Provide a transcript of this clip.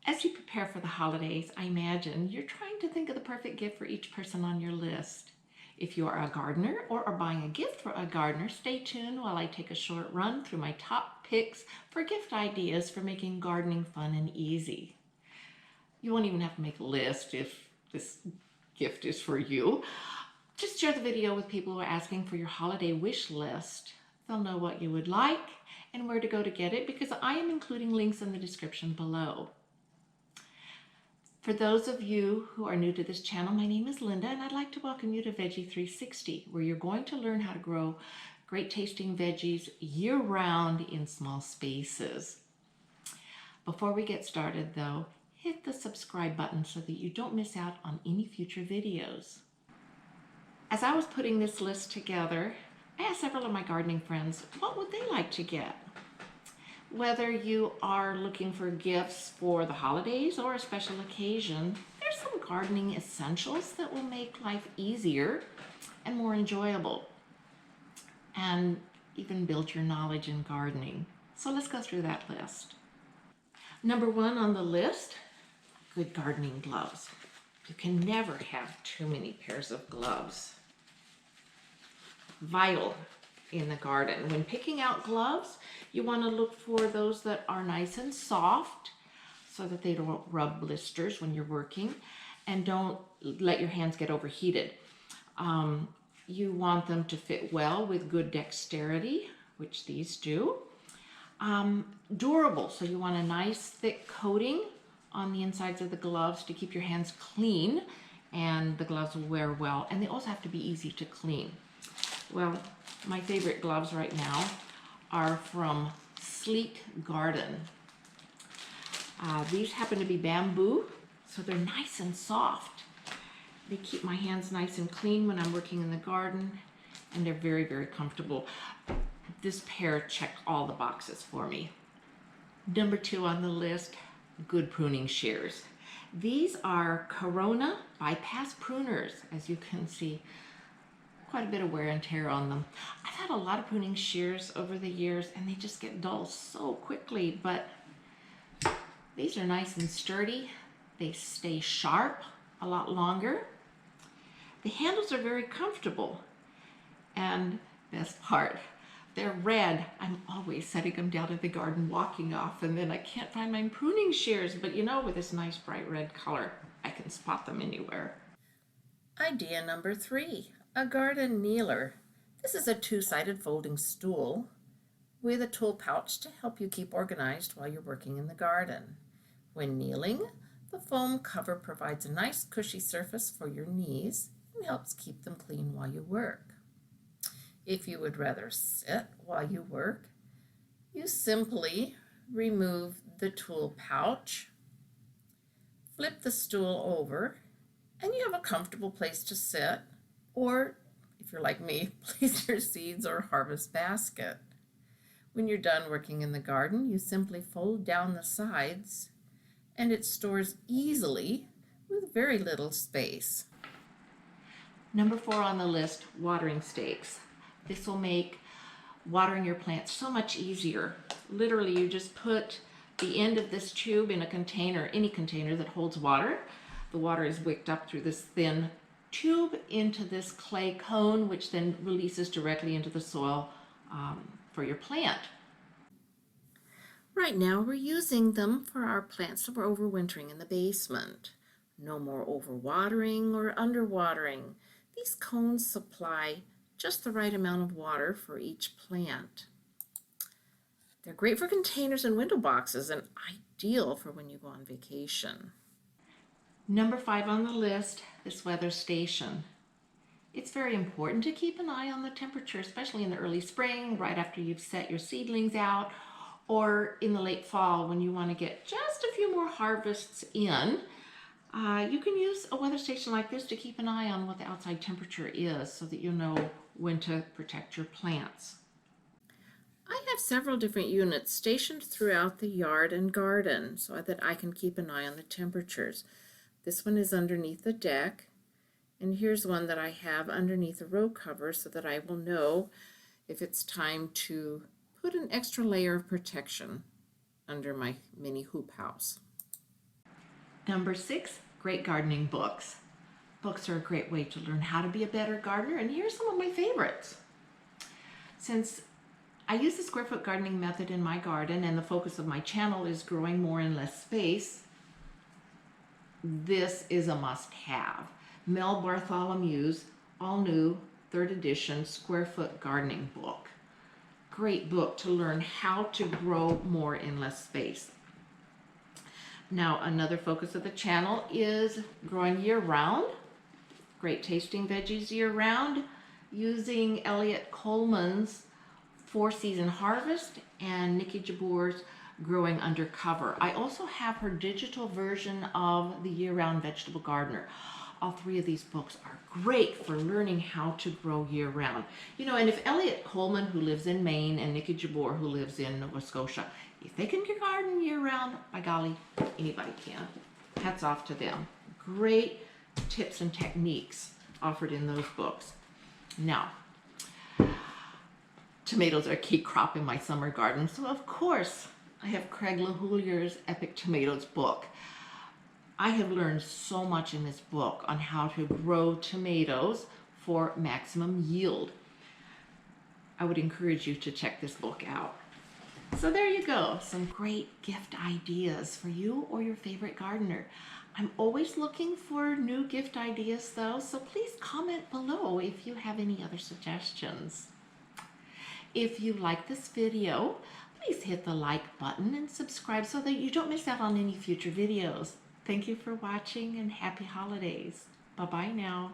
As you prepare for the holidays, I imagine you're trying to think of the perfect gift for each person on your list. If you are a gardener or are buying a gift for a gardener, stay tuned while I take a short run through my top picks for gift ideas for making gardening fun and easy. You won't even have to make a list if this gift is for you. Just share the video with people who are asking for your holiday wish list. They'll know what you would like and where to go to get it because I am including links in the description below. For those of you who are new to this channel, my name is Linda and I'd like to welcome you to Veggy 360, where you're going to learn how to grow great tasting veggies year-round in small spaces. Before we get started though, hit the subscribe button so that you don't miss out on any future videos. As I was putting this list together, I asked several of my gardening friends what would they like to get. Whether you are looking for gifts for the holidays or a special occasion, there's some gardening essentials that will make life easier and more enjoyable and even build your knowledge in gardening. So let's go through that list. Number one on the list, good gardening gloves. You can never have too many pairs of gloves. Vital in the garden. When picking out gloves, you want to look for those that are nice and soft so that they don't rub blisters when you're working, and don't let your hands get overheated. You want them to fit well with good dexterity, which these do. Durable, so you want a nice thick coating on the insides of the gloves to keep your hands clean, and the gloves will wear well, and they also have to be easy to clean. Well, my favorite gloves right now are from Sleek Garden. These happen to be bamboo, so they're nice and soft. They keep my hands nice and clean when I'm working in the garden, and they're very, very comfortable. This pair checked all the boxes for me. Number two on the list, good pruning shears. These are Corona bypass pruners, as you can see. Quite a bit of wear and tear on them. I've had a lot of pruning shears over the years and they just get dull so quickly, but these are nice and sturdy. They stay sharp a lot longer. The handles are very comfortable, and best part, they're red. I'm always setting them down in the garden, walking off, and then I can't find my pruning shears, but you know, with this nice bright red color, I can spot them anywhere. Idea number three, a garden kneeler. This is a two-sided folding stool with a tool pouch to help you keep organized while you're working in the garden. When kneeling, the foam cover provides a nice cushy surface for your knees and helps keep them clean while you work. If you would rather sit while you work, you simply remove the tool pouch, flip the stool over, and you have a comfortable place to sit, or if you're like me, place your seeds or harvest basket. When you're done working in the garden, you simply fold down the sides and it stores easily with very little space. Number four on the list, watering stakes. This will make watering your plants so much easier. Literally, you just put the end of this tube in a container, any container that holds water. The water is wicked up through this thin tube into this clay cone, which then releases directly into the soil for your plant. Right now we're using them for our plants that we're overwintering in the basement. No more overwatering or underwatering. These cones supply just the right amount of water for each plant. They're great for containers and window boxes and ideal for when you go on vacation. Number five on the list, this weather station. It's very important to keep an eye on the temperature, especially in the early spring, right after you've set your seedlings out, or in the late fall when you want to get just a few more harvests in. You can use a weather station like this to keep an eye on what the outside temperature is so that you know when to protect your plants. I have several different units stationed throughout the yard and garden so that I can keep an eye on the temperatures. This one is underneath the deck, and here's one that I have underneath a row cover so that I will know if it's time to put an extra layer of protection under my mini hoop house. Number 6, great gardening books. Books are a great way to learn how to be a better gardener, and here's some of my favorites. Since I use the square foot gardening method in my garden and the focus of my channel is growing more in less space, this is a must-have. Mel Bartholomew's all new 3rd edition square foot gardening book. Great book to learn how to grow more in less space. Now, another focus of the channel is growing year-round. Great tasting veggies year-round using Elliot Coleman's 4-Season Harvest and Nikki Jabour's Growing Undercover. I also have her digital version of the Year-Round Vegetable Gardener. All 3 of these books are great for learning how to grow year-round. You know, and if Elliot Coleman, who lives in Maine, and Nikki Jabour, who lives in Nova Scotia, if they can garden year-round, by golly, anybody can. Hats off to them. Great tips and techniques offered in those books. Now, tomatoes are a key crop in my summer garden, so of course I have Craig LaHoulier's Epic Tomatoes book. I have learned so much in this book on how to grow tomatoes for maximum yield. I would encourage you to check this book out. So there you go, some great gift ideas for you or your favorite gardener. I'm always looking for new gift ideas though, so please comment below if you have any other suggestions. If you like this video, please hit the like button and subscribe so that you don't miss out on any future videos. Thank you for watching and happy holidays. Bye-bye now.